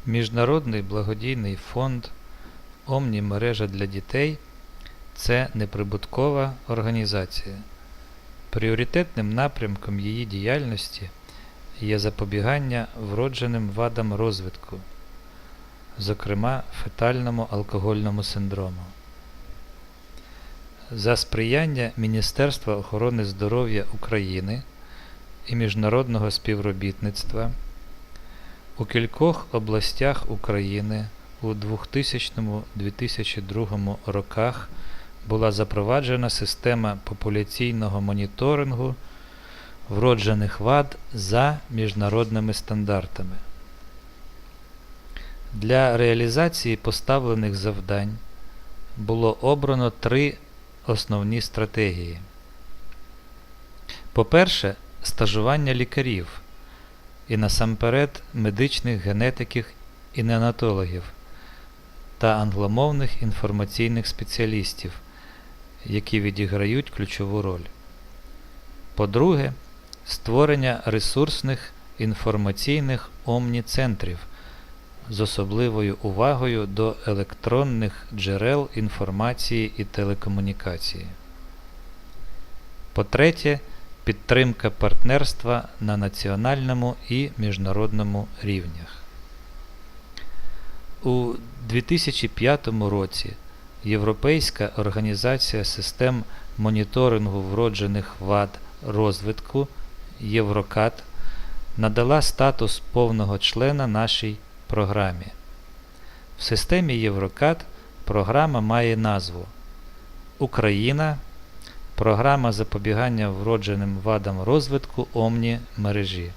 Міжнародний благодійний фонд «ОМНІ-мережа для дітей» – це неприбуткова організація. Пріоритетним напрямком її діяльності є запобігання вродженим вадам розвитку, зокрема фетальному алкогольному синдрому. За сприяння Міністерства охорони здоров'я України і міжнародного співробітництва у кількох областях України у 2000-2002 роках була запроваджена система популяційного моніторингу вроджених вад за міжнародними стандартами. Для реалізації поставлених завдань було обрано три основні стратегії. По-перше, стажування лікарів і насамперед медичних генетиків і неонатологів та англомовних інформаційних спеціалістів, які відіграють ключову роль. По-друге, створення ресурсних інформаційних омні-центрів з особливою увагою до електронних джерел інформації і телекомунікації. По-третє, підтримка партнерства на національному і міжнародному рівнях. У 2005 році Європейська організація систем моніторингу вроджених вад розвитку Єврокат надала статус повного члена нашій програмі. В системі Єврокат програма має назву «Україна. Програма запобігання вродженим вадам розвитку ОМНІ-мережі».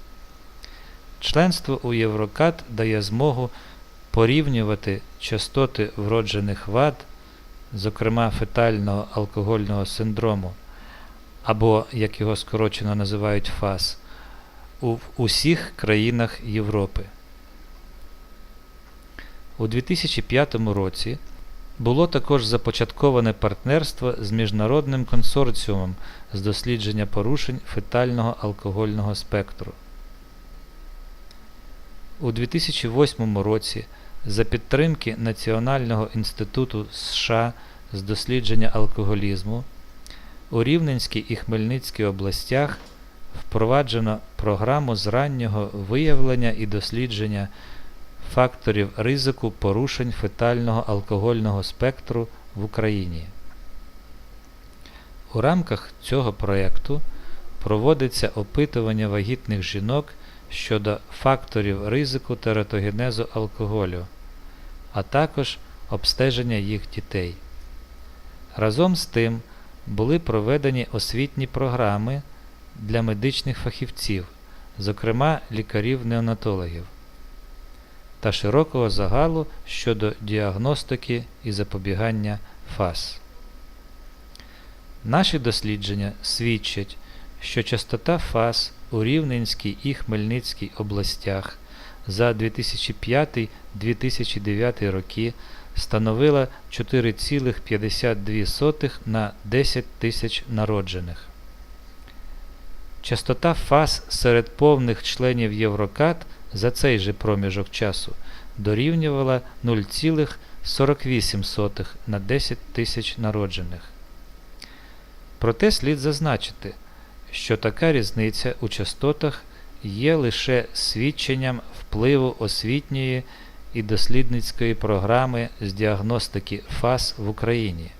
Членство у Єврокат дає змогу порівнювати частоти вроджених вад, зокрема фетального алкогольного синдрому, або, як його скорочено називають ФАС, у усіх країнах Європи. У 2005 році було також започатковане партнерство з Міжнародним консорціумом з дослідження порушень фетального алкогольного спектру. У 2008 році за підтримки Національного інституту США з дослідження алкоголізму у Рівненській і Хмельницькій областях впроваджено програму з раннього виявлення і дослідження факторів ризику порушень фетального алкогольного спектру в Україні. У рамках цього проєкту проводиться опитування вагітних жінок щодо факторів ризику тератогенезу алкоголю, а також обстеження їх дітей. Разом з тим були проведені освітні програми для медичних фахівців, зокрема лікарів-неонатологів, та широкого загалу щодо діагностики і запобігання ФАС. Наші дослідження свідчать, що частота ФАС у Рівненській і Хмельницькій областях за 2005-2009 роки становила 4,52 на 10 тисяч народжених. Частота ФАС серед повних членів Єврокат за цей же проміжок часу дорівнювала 0,48 на 10 тисяч народжених. Проте слід зазначити, що така різниця у частотах є лише свідченням впливу освітньої і дослідницької програми з діагностики ФАС в Україні.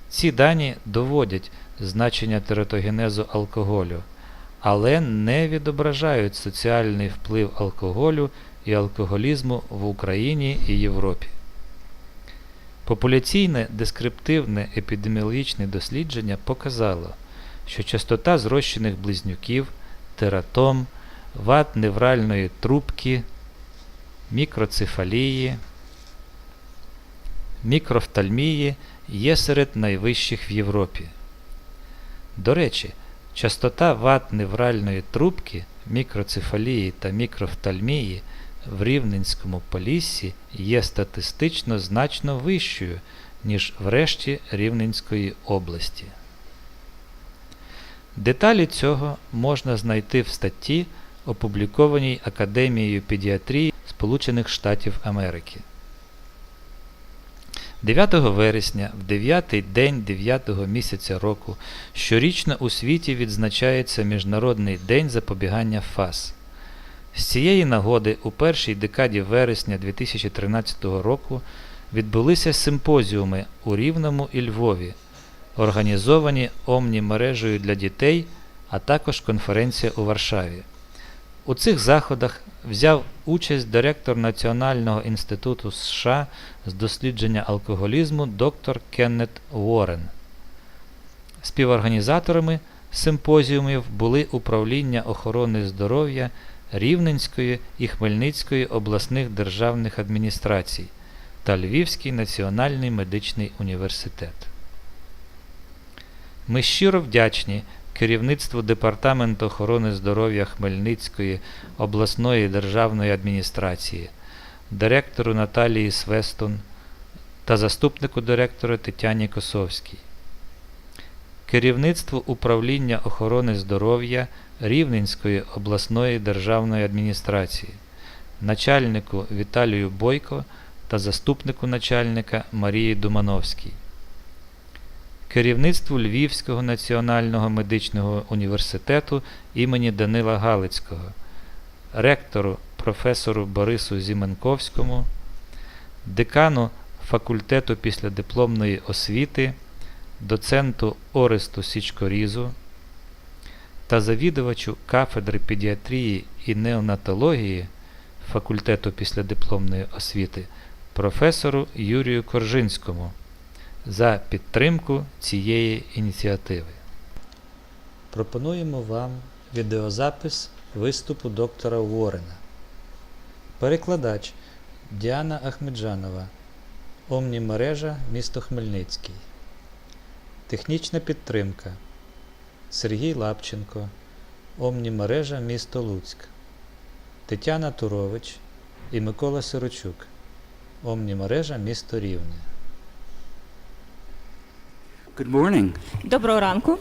Ці дані доводять значення тератогенезу алкоголю, але не відображають соціальний вплив алкоголю і алкоголізму в Україні і Європі. Популяційне дескриптивне епідеміологічне дослідження показало, що частота зрощених близнюків, тератом, вад невральної трубки, мікроцефалії, мікрофтальмії є серед найвищих в Європі. До речі, частота вад невральної трубки, мікроцефалії та мікрофтальмії в Рівненському Поліссі є статистично значно вищою, ніж в решті Рівненської області. Деталі цього можна знайти в статті, опублікованій Академією педіатрії з Сполучених Штатів Америки. 9 вересня, в 9-й день 9-го місяця року, щорічно у світі відзначається Міжнародний день запобігання ФАС. З цієї нагоди у першій декаді вересня 2013 року відбулися симпозіуми у Рівному і Львові, організовані ОМНІ-мережею для дітей, а також конференція у Варшаві. У цих заходах взяв участь директор Національного інституту США з дослідження алкоголізму доктор Кеннет Уоррен. Співорганізаторами симпозіумів були Управління охорони здоров'я Рівненської і Хмельницької обласних державних адміністрацій та Львівський національний медичний університет. Ми щиро вдячні керівництву Департаменту охорони здоров'я Хмельницької обласної державної адміністрації, директору Наталії Свестун та заступнику директора Тетяні Косовській, керівництву Управління охорони здоров'я Рівненської обласної державної адміністрації, начальнику Віталію Бойко та заступнику начальника Марії Думановській, керівництву Львівського національного медичного університету імені Данила Галицького, ректору професору Борису Зіменковському, декану факультету післядипломної освіти, доценту Оресту Січкорізу та завідувачу кафедри педіатрії і неонатології факультету післядипломної освіти професору Юрію Коржинському за підтримку цієї ініціативи. Пропонуємо вам відеозапис виступу доктора Уоррена. Перекладач Діана Ахмеджанова, ОМНІ-мережа, місто Хмельницький. Технічна підтримка Сергій Лапченко, ОМНІ-мережа, місто Луцьк. Тетяна Турович і Микола Сирочук, ОМНІ-мережа, місто Рівне. Good morning. Доброго ранку.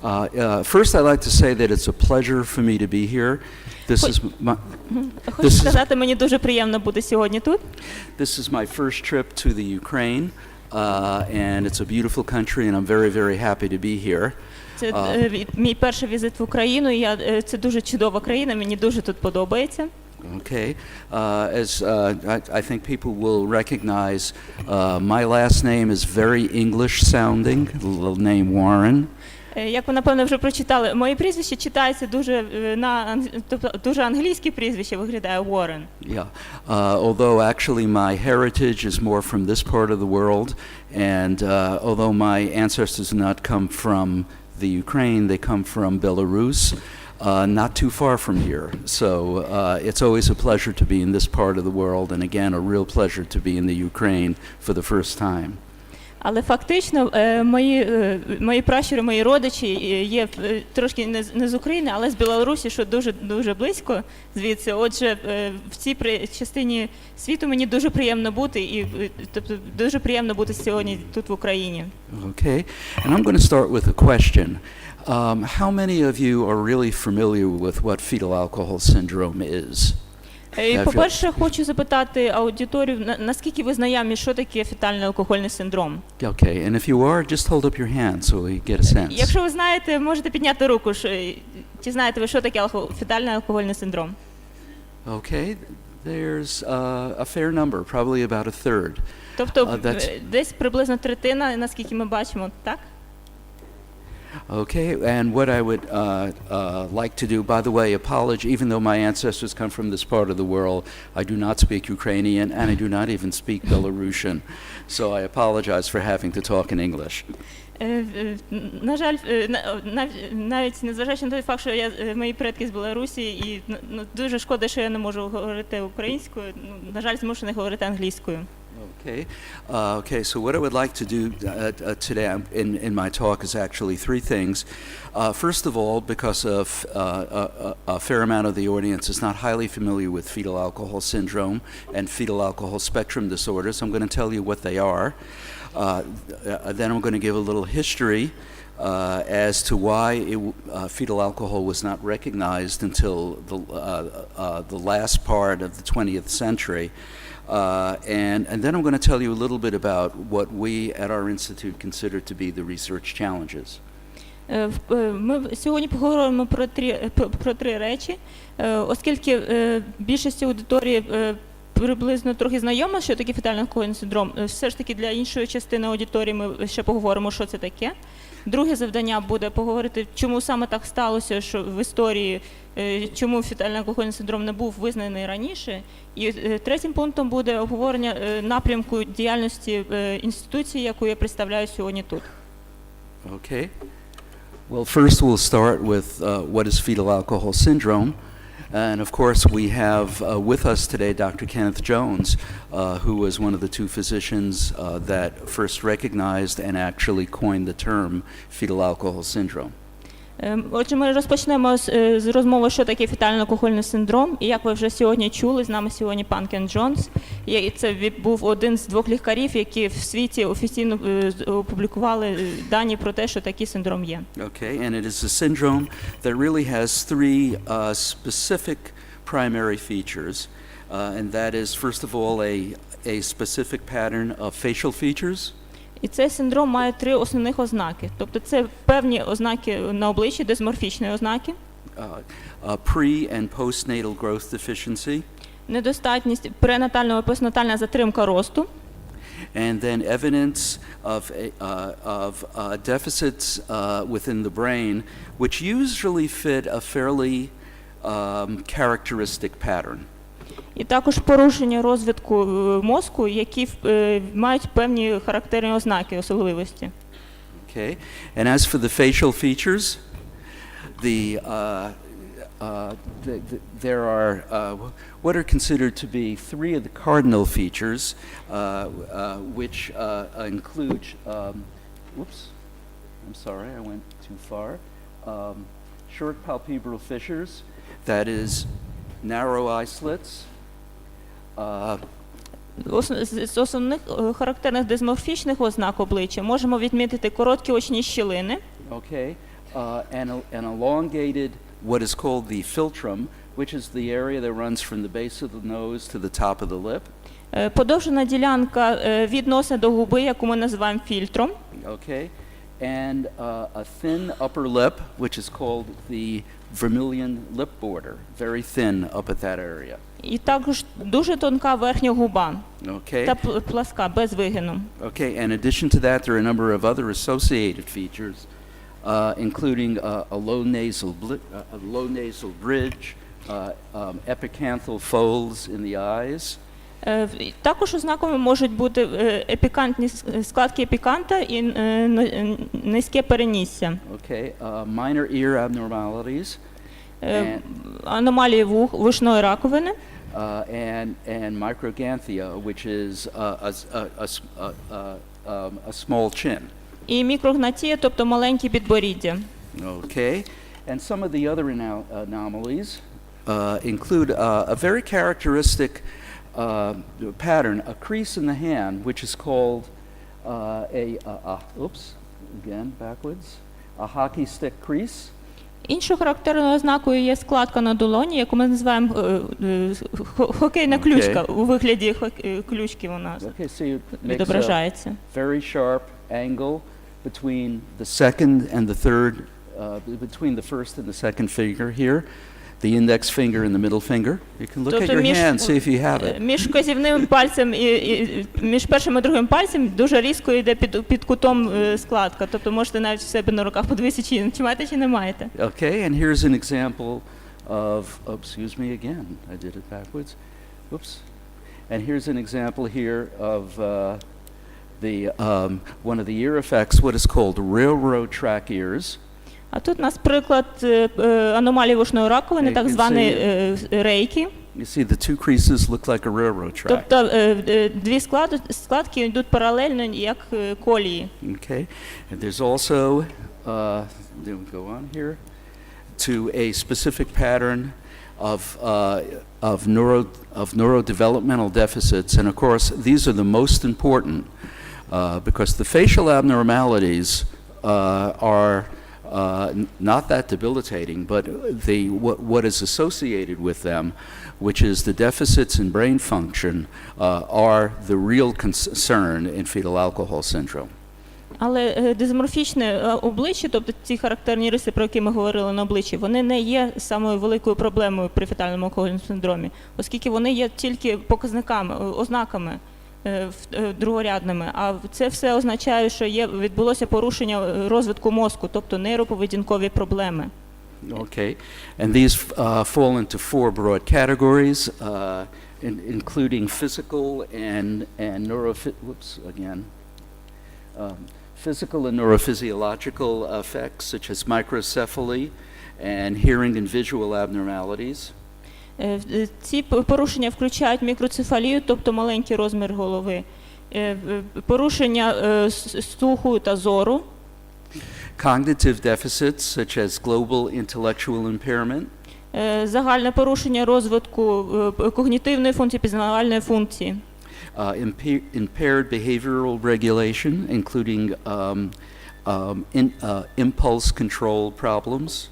First, I'd like to say that it's a pleasure for me to be here. This is my Хочу сказати, мені дуже приємно бути сьогодні тут. this is my first trip to the Ukraine, and it's a beautiful country, and I'm very, very happy to be here. Це мій перший візит в Україну. Це дуже чудова країна, мені дуже тут подобається. Okay, as I think people will recognize, my last name is very English-sounding, the name Warren. Як ви, напевно, вже прочитали, моє прізвище читається тобто дуже англійське прізвище виглядає Warren. Yeah, although actually my heritage is more from this part of the world, and although my ancestors do not come from the Ukraine, they come from Belarus, not too far from here. So it's always a pleasure to be in this part of the world, and again, a real pleasure to be in the Ukraine for the first time. Але фактично мої пращури, мої родичі є трошки не з України, але з Білорусі, що дуже близько звідси. Отже, в цій частині світу мені дуже приємно бути, тобто дуже приємно бути сьогодні тут в Україні. Okay, and I'm going to start with a question. How many of you are really familiar with what fetal alcohol syndrome is? По-перше, хочу запитати аудиторію, наскільки ви знайомі, що таке фетальний алкогольний синдром? Okay, and if you are, just hold up your hand so we get a sense. Якщо ви знаєте, можете підняти руку. Чи знаєте ви, що таке фетальний алкогольний синдром? Okay, there's a fair number, probably about a third. Тобто десь приблизно третина, наскільки ми бачимо, так? Okay, and what I would like to do, by the way, even though my ancestors come from this part of the world, I do not speak Ukrainian and I do not even speak Belarusian, so I apologize for having to talk in English. На жаль, навіть незважаючи на той факт, що мої предки з Білорусі, і дуже шкода, що я не можу говорити українською, на жаль, змушений говорити англійською. Okay, so what I would like to do today in my talk is actually three things. First of all, because of a fair amount of the audience is not highly familiar with fetal alcohol syndrome and fetal alcohol spectrum disorders, I'm going to tell you what they are. Then I'm going to give a little history as to why fetal alcohol was not recognized until the last part of the 20th century. And then I'm going to tell you a little bit about what we at our institute consider to be the research challenges. Ми сьогодні поговоримо про три речі, оскільки більшість аудиторії приблизно трохи знайома, що таке фетальний алкогольний синдром. Все ж таки для іншої частини аудиторії ми ще поговоримо, що це таке. Друге завдання буде поговорити, чому саме так сталося, що в історії, чому фетальний алкогольний синдром не був визнаний раніше. І третім пунктом буде обговорення напрямку діяльності інституції, яку я представляю сьогодні тут. Okay. Well, first we'll start with what is fetal alcohol syndrome. And of course, we have with us today Dr. Kenneth Jones, who was one of the two physicians that first recognized and actually coined the term fetal alcohol syndrome. Отже, ми розпочнемо з розмови, що таке фетальний алкогольний синдром. І як ви вже сьогодні чули, з нами сьогодні пан Кен Джонс. І це був один з двох лікарів, які в світі офіційно опублікували дані про те, що такий синдром є. Okay, and it is a syndrome that really has three specific primary features. And that is, first of all, a specific pattern of facial features. І цей синдром має три основних ознаки. Тобто це певні ознаки на обличчі, дисморфічні ознаки. Pre- and postnatal growth deficiency. Недостатність, пренатальна і постнатальна затримка росту. And then evidence of deficits within the brain, which usually fit a fairly characteristic pattern. І також порушення розвитку мозку, які мають певні характерні ознаки, особливості. Okay, and as for the facial features, there are what are considered to be three of the cardinal features, which include. Whoops, I'm sorry, I went too far. Short palpebral fissures, that is, narrow eye slits. З основних характерних дисморфічних ознак обличчя можемо відмітити короткі очні щілини. Okay, an elongated, what is called the philtrum, which is the area that runs from the base of the nose to the top of the lip. Подовжена ділянка від носа до губи, яку ми називаємо фільтром. Okay, and a thin upper lip, which is called the vermilion lip border, very thin up at that area. І також дуже тонка верхня губа, Okay. та пласка, без вигину. Okay, and in addition to that, there are a number of other associated features, including a low nasal bridge, epicanthal folds in the eyes. Також ознаками можуть бути епікантні складки епіканта і низьке перенісся. Okay, minor ear abnormalities. Аномалії вушної раковини. And microganthia, which is a small chin. І мікрогнатія, тобто маленькі підборіддя. Okay, and some of the other anomalies include a very characteristic pattern, a crease in the hand, which is called a hockey stick crease. Іншою характерною ознакою є складка на долоні, яку ми називаємо хокейна ключка. У вигляді ключки вона відображається. Very sharp angle between the second and the third, between the first and the second finger here. The index finger and the middle finger. You can look at your hand, see if you have it. Між вказівним пальцем і між першим і другим пальцем дуже різко йде під кутом складка. Тобто можете навіть в себе на руках подивитися, чи маєте, чи не маєте. Okay, and here's an example of, excuse me again, I did it backwards. Oops. And here's an example here of one of the ear effects, what is called railroad track ears. А тут у нас приклад аномалії вушної раковини, так звані рейки. You see the two creases look like a railroad track. Тобто дві складки йдуть паралельно, як колії. Okay, and there's also, then we go on here, to a specific pattern of neurodevelopmental deficits, and of course these are the most important because the facial abnormalities are not that debilitating, but what is associated with them, which is the deficits in brain function, are the real concern in fetal alcohol syndrome. Але дисморфічне обличчя, тобто ці характерні риси, про які ми говорили на обличчі, вони не є самою великою проблемою при фетальному алкогольному синдромі, оскільки вони є тільки показниками, ознаками другорядними, а це все означає, що відбулося порушення розвитку мозку, тобто нейроповедінкові проблеми. Okay, and these fall into four broad categories, including physical and physical and neurophysiological effects such as microcephaly and hearing and visual abnormalities. Ці порушення включають мікроцефалію, тобто маленький розмір голови, порушення слуху та зору, Cognitive deficits such as global intellectual impairment, загальне порушення розвитку когнітивної функції, пізнавальної функції, impaired behavioral regulation, including impulse control problems.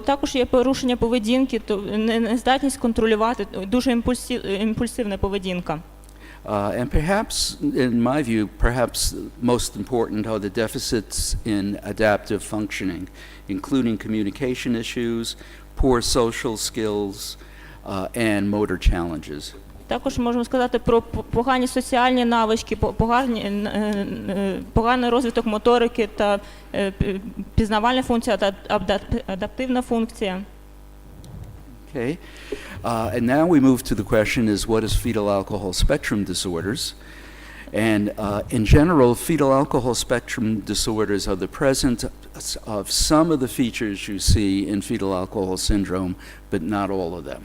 Також є порушення поведінки, нездатність контролювати, дуже імпульсивна поведінка. And perhaps, in my view, perhaps most important are the deficits in adaptive functioning, including communication issues, poor social skills, and motor challenges. Також можемо сказати про погані соціальні навички, поганий розвиток моторики та пізнавальна функція та адаптивна функція. Okay, and now we move to the question is what is fetal alcohol spectrum disorders? And in general, fetal alcohol spectrum disorders are the presence of some of the features you see in fetal alcohol syndrome, but not all of them.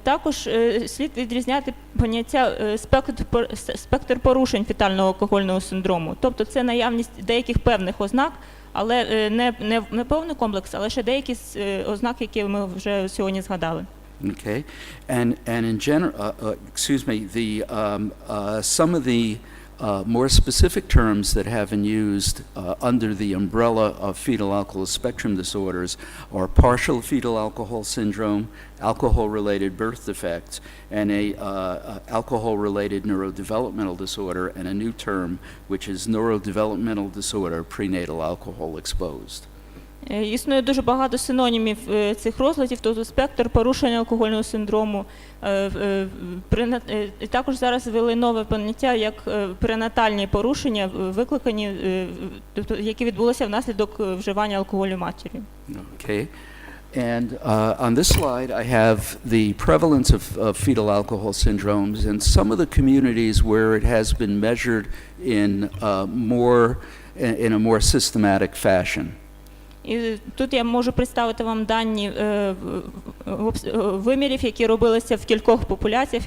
Також слід відрізняти поняття спектр порушень фетального алкогольного синдрому. Тобто це наявність деяких певних ознак, але не повний комплекс, а лише деякі ознак, які ми вже сьогодні згадали. Okay, and in general, some of the more specific terms that have been used under the umbrella of fetal alcohol spectrum disorders are partial fetal alcohol syndrome, alcohol-related birth defects, and a alcohol-related neurodevelopmental disorder, and a new term which is neurodevelopmental disorder prenatal alcohol exposed. Існує дуже багато синонімів цих розладів, тобто спектр порушення алкогольного синдрому. І також зараз ввели нове поняття як перинатальні порушення, викликані, тобто які відбулися внаслідок вживання алкоголю матір'ю. Okay. And on this slide, I have the prevalence of fetal alcohol syndromes and some of the communities where it has been measured in a more systematic fashion. І тут я можу представити вам дані вимірів, які робилися в кількох популяціях,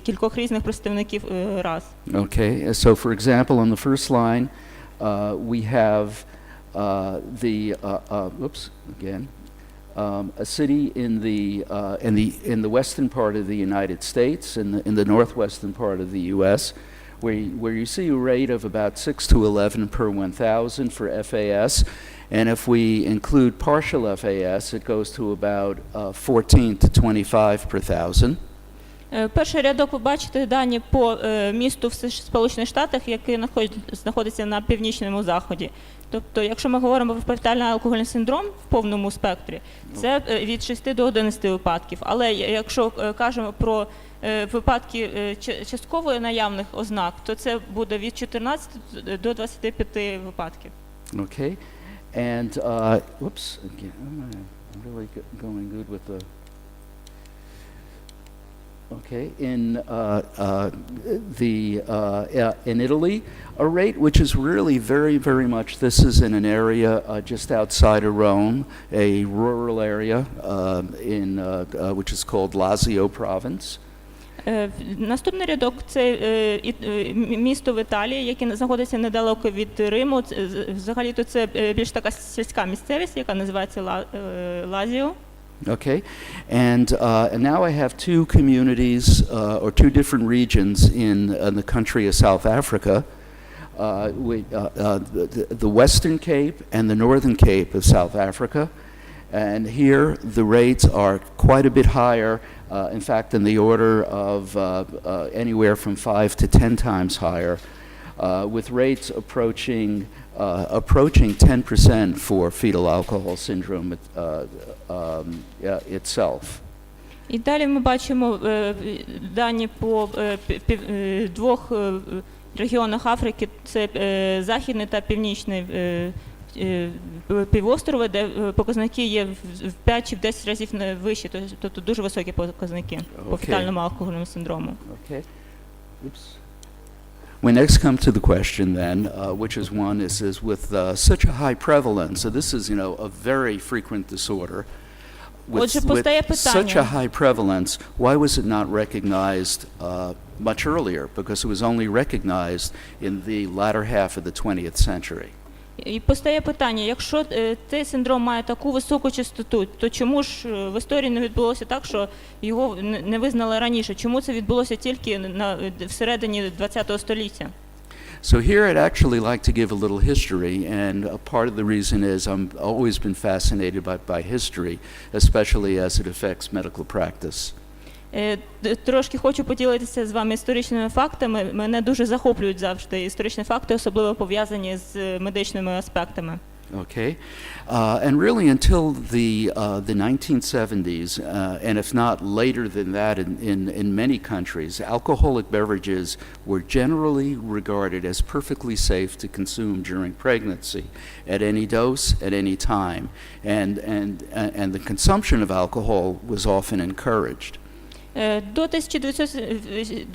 кількох різних представників рас. Okay, so for example, on the first line, we have a city in the western part of the United States, in the northwestern part of the U.S., where you see a rate of about 6 to 11 per 1,000 for FAS. And if we include partial FAS, it goes to about 14 to 25 per 1,000. Перший рядок ви бачите дані по місту в Сполучених Штатах, який знаходиться на північному заході. Тобто, якщо ми говоримо про фетальний алкогольний синдром в повному спектрі, це від 6 до 11 випадків. Але якщо кажемо про випадки частково наявних ознак, то це буде від 14 до 25 випадків. Okay. And, again, I'm really going good with the, okay, in Italy, a rate which is really very, very much, this is in an area just outside of Rome, a rural area which is called Lazio province. Наступний рядок – це місто в Італії, яке знаходиться недалеко від Риму. Взагалі-то це більш така сільська місцевість, яка називається Лазіо. Okay, and now I have two communities or two different regions in the country of South Africa. the Western Cape and the Northern Cape of South Africa. And here the rates are quite a bit higher, in fact, in the order of anywhere from 5 to 10 times higher, with rates approaching 10% for fetal alcohol syndrome itself. І далі ми бачимо дані по двох регіонах Африки, це Західний та Північний півострова, де показники є в 5 чи в 10 разів вищі, тобто дуже високі показники по фетальному алкогольному синдрому. Okay. Oops. We next come to the question then, which is one is with such a high prevalence. So this is, a very frequent disorder. With such a high prevalence, why was it not recognized much earlier? Because it was only recognized in the latter half of the 20th century. І постає питання, якщо цей синдром має таку високу частоту, то чому ж в історії не відбулося так, що його не визнали раніше? Чому це відбулося тільки всередині 20-го століття? So here I'd actually like to give a little history, and a part of the reason is I've always been fascinated by history, especially as it affects medical practice. Трошки хочу поділитися з вами історичними фактами. Мене дуже захоплюють завжди історичні факти, особливо пов'язані з медичними аспектами. Okay, and really until the 1970s, and if not later than that in many countries, alcoholic beverages were generally regarded as perfectly safe to consume during pregnancy, at any dose, at any time, and the consumption of alcohol was often encouraged. До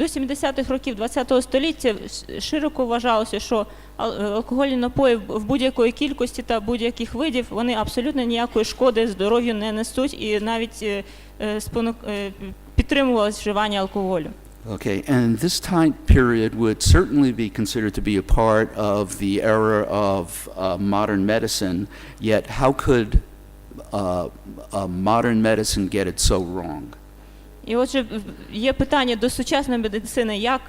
70-х років ХХ століття широко вважалося, що алкогольні напої в будь-якої кількості та будь-яких видів, вони абсолютно ніякої шкоди здоров'ю не несуть і навіть підтримувалось вживання алкоголю. Okay, and this time period would certainly be considered to be a part of the era of modern medicine, yet how could modern medicine get it so wrong? І отже, є питання до сучасної медицини, як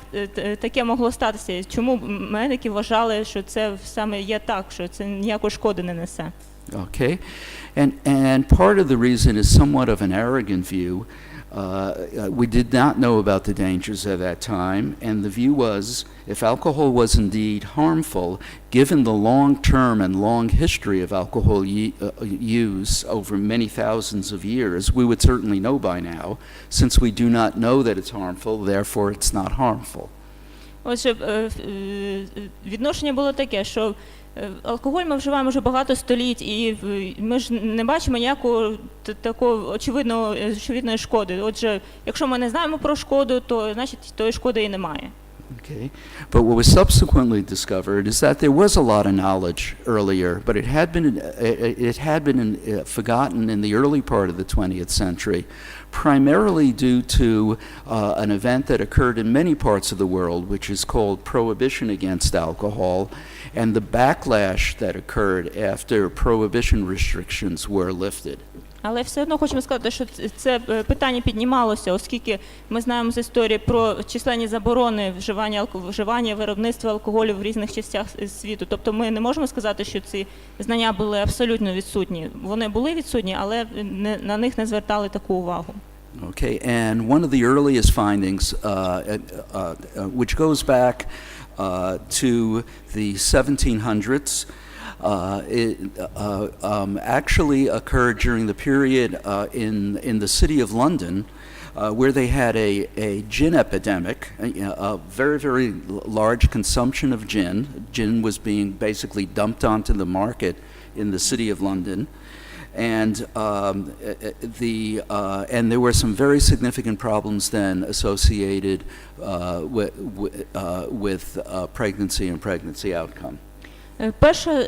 таке могло статися? Чому медики вважали, що це саме є так, що це ніякої шкоди не несе? Okay, and part of the reason is somewhat of an arrogant view. We did not know about the dangers at that time, and the view was, if alcohol was indeed harmful, given the long-term and long history of alcohol use over many thousands of years, we would certainly know by now. Since we do not know that it's harmful, therefore it's not harmful. Отже, відношення було таке, що алкоголь ми вживаємо вже багато століть, і ми ж не бачимо ніякої такої очевидної шкоди. Отже, якщо ми не знаємо про шкоду, то значить тої шкоди і немає. Okay, but what was subsequently discovered is that there was a lot of knowledge earlier, but it had been forgotten in the early part of the 20th century, primarily due to an event that occurred in many parts of the world, which is called prohibition against alcohol, and the backlash that occurred after prohibition restrictions were lifted. Але все одно хочемо сказати, що це питання піднімалося, оскільки ми знаємо з історії про численні заборони вживання, виробництва алкоголю в різних частях світу. Тобто ми не можемо сказати, що ці знання були абсолютно відсутні. Вони були відсутні, але на них не звертали таку увагу. Okay, and one of the earliest findings, which goes back to the 1700s, actually occurred during the period in the city of London, where they had a gin epidemic, a very, very large consumption of gin. Gin was being basically dumped onto the market in the city of London. And and there were some very significant problems then associated with pregnancy and pregnancy outcome. Перша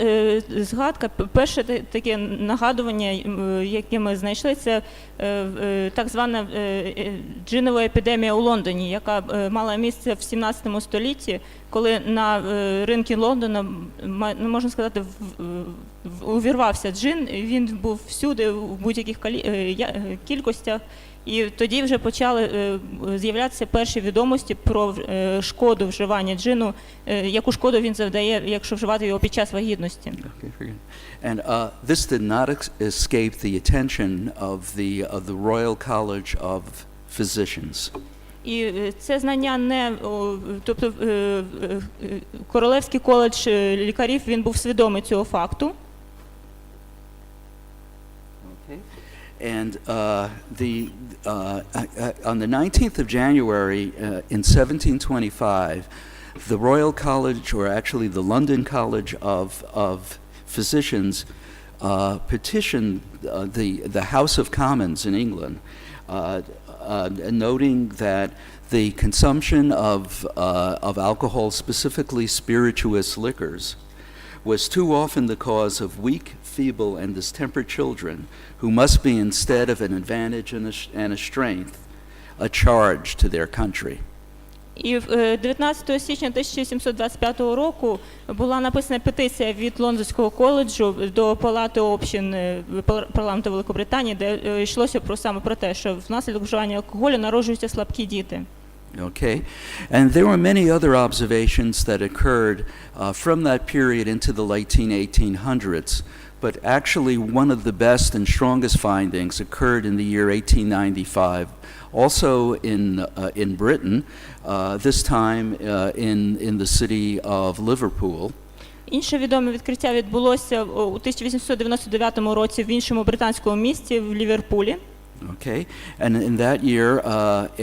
згадка, перше таке нагадування, яке ми знайшли, це так звана джинова епідемія у Лондоні, яка мала місце в 17 столітті, коли на ринки Лондона, можна сказати, увірвався джин, він був всюди, в будь-яких кількостях, І тоді вже почали з'являтися перші відомості про шкоду вживання джину, яку шкоду він завдає, якщо вживати його під час вагітності. Okay, very good. And this did not escape the attention of the Royal College of Physicians. І це знання не, тобто Королевський коледж лікарів, він був свідомий цього факту. And on the 19th of January in 1725, the Royal College, or actually the London College of Physicians, petitioned the House of Commons in England, noting that the consumption of alcohol, specifically spirituous liquors, was too often the cause of weak, feeble, and distempered children who must be, instead of an advantage and a strength, a charge to their country. І 19 січня 1725 року була написана петиція від Лондонського коледжу до Палати общин парламенту Великобританії, де йшлося саме про те, що внаслідок вживання алкоголю народжуються слабкі діти. Okay, and there were many other observations that occurred from that period into the late 1800s, but actually one of the best and strongest findings occurred in the year 1895, also in Britain, this time in the city of Liverpool. Інше відоме відкриття відбулося у 1899 році в іншому британському місті, в Ліверпулі. Okay, and in that year,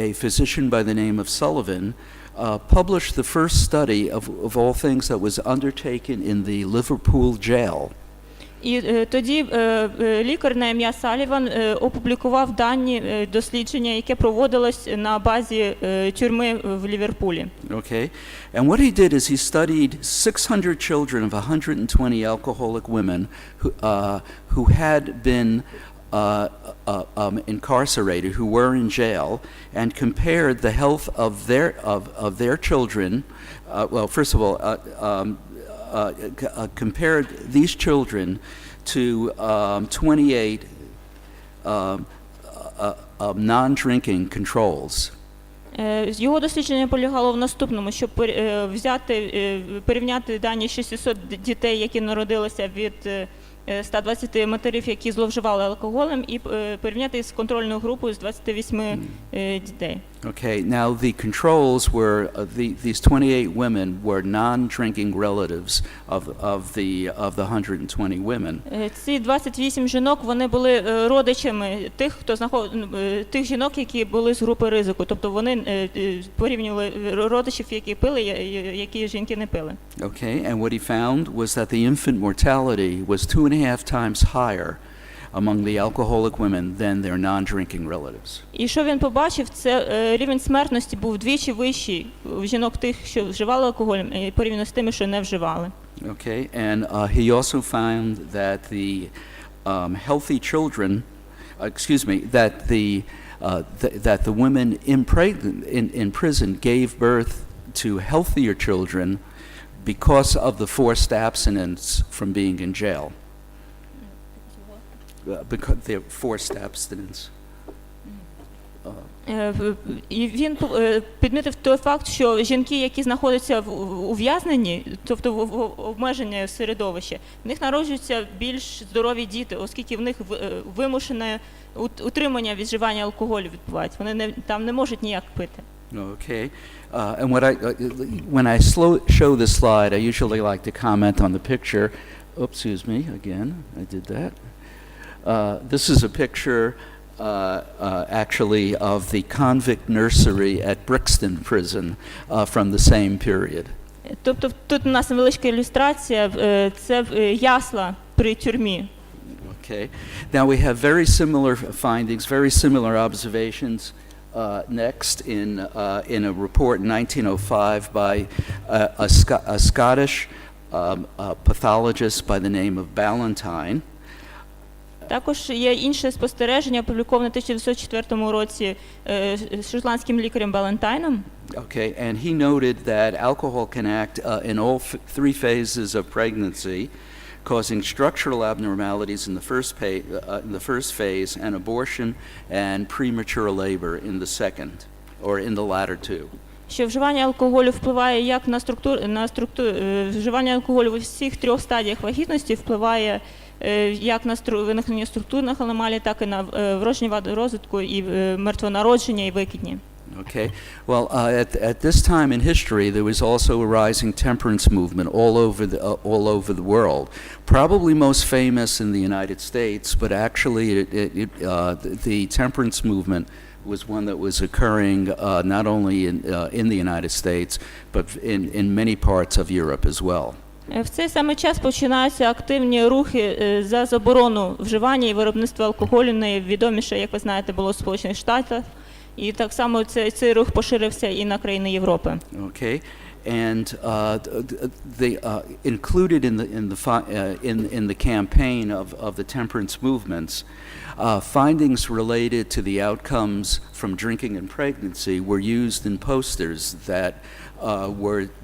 a physician by the name of Sullivan published the first study of all things that was undertaken in the Liverpool jail. І тоді лікар на ім'я Саліван опублікував дані дослідження, яке проводилось на базі тюрми в Ліверпулі. Okay, and what he did is he studied 600 children of 120 alcoholic women who had been incarcerated, who were in jail, and compared the health of their children. Well, first of all, compared these children to 28 non-drinking controls. Його дослідження полягало в наступному, щоб порівняти дані 600 дітей, які народилися від 120 матерів, які зловживали алкоголем, і порівняти з контрольною групою з 28 дітей. Okay, now the controls were these 28 women were non-drinking relatives of the 120 women. Ці 28 жінок, вони були родичами тих жінок, які були з групи ризику. Тобто вони порівнювали родичів, які пили, які жінки не пили. Okay, and what he found was that the infant mortality was 2.5 times higher among the alcoholic women than their non-drinking relatives. І що він побачив, це рівень смертності був вдвічі вищий у жінок тих, що вживали алкоголь, порівняно з тими, що не вживали. Okay, and he also found that the healthy children, that the women in prison gave birth to healthier children because of the forced abstinence from being in jail. Because they're forced abstinence. І він підмітив той факт, що жінки, які знаходяться в ув'язненні, тобто в обмеженні середовища, в них народжуються більш здорові діти, оскільки в них вимушене утримання від вживання алкоголю відбувається. Вони там не можуть ніяк пити. Okay, and when I show this slide, I usually like to comment on the picture. Oops, excuse me, again, I did that. This is a picture actually of the convict nursery at Brixton Prison from the same period. Тобто тут у нас невеличка ілюстрація, це ясла при тюрмі. Okay, now we have very similar findings, very similar observations next in a report in 1905 by a Scottish pathologist by the name of Ballantyne. Також є інше спостереження, опубліковане в 1904 році шотландським лікарем Балантайном. Okay, and he noted that alcohol can act in all three phases of pregnancy, causing structural abnormalities in the first phase and abortion and premature labor in the second, or in the latter two. Що вживання алкоголю впливає як на вживання алкоголю у всіх трьох стадіях вагітності впливає як на виникнення структурних аномалій, так і на вроджені вади розвитку і мертвонародження і викидні. Okay. Well, at this time in history, there was also a rising temperance movement all over the world. Probably most famous in the United States, but actually, the temperance movement was one that was occurring not only in the United States, but in many parts of Europe as well. В цей самий час починаються активні рухи за заборону вживання і виробництва алкоголю. Найвідоміше, як ви знаєте, було в Сполучених Штатах. І так само цей рух поширився і на країни Європи. Okay, and they included in the campaign of the temperance movements, findings related to the outcomes from drinking and pregnancy were used in posters that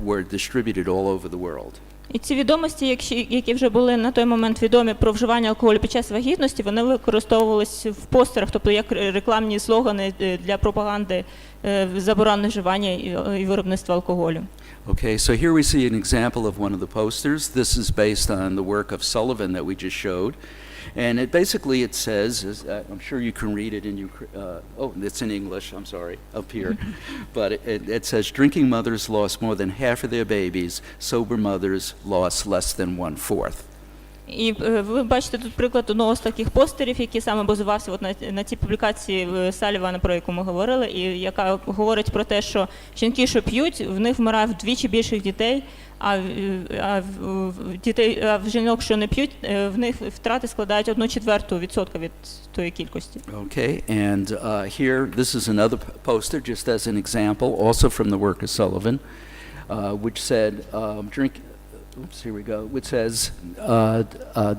were distributed all over the world. І ці відомості, які вже були на той момент відомі про вживання алкоголю під час вагітності, вони використовувалися в постерах, тобто як рекламні слогани для пропаганди заборони вживання і виробництва алкоголю. Okay, so here we see an example of one of the posters. This is based on the work of Sullivan that we just showed. And it says, I'm sure you can read it in it's in English, I'm sorry, up here. But it says, drinking mothers lost more than half of their babies, sober mothers lost less than 1/4. І ви бачите тут приклад одного з таких постерів, який саме базувався от на цій публікації Салівана, про яку ми говорили, і яка говорить про те, що жінки, що п'ють, в них вмирає вдвічі більше дітей, а в жінок, що не п'ють, в них втрати складають 1/4% від тої кількості. Okay, and here, this is another poster, just as an example, also from the work of Sullivan, which said, which says,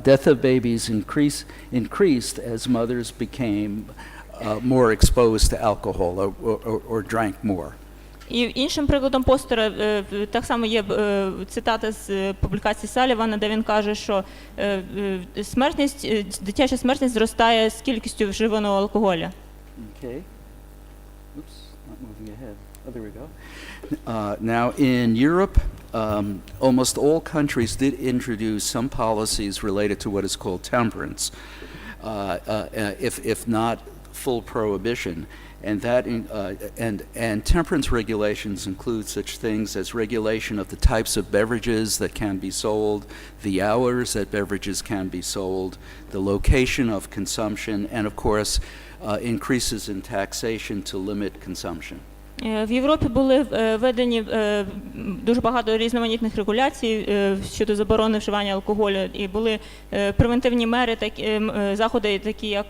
death of babies increased as mothers became more exposed to alcohol or drank more. І іншим прикладом постера так само є цитата з публікації Салівана, де він каже, що дитяча смертність зростає з кількістю вживаного алкоголя. Okay. Oops, not moving ahead. Oh, there we go. Now, in Europe, almost all countries did introduce some policies related to what is called temperance, if not full prohibition. And temperance regulations include such things as regulation of the types of beverages that can be sold, the hours that beverages can be sold, the location of consumption, and of course, increases in taxation to limit consumption. В Європі були введені дуже багато різноманітних регуляцій щодо заборони вживання алкоголю, і були превентивні мери, заходи, такі як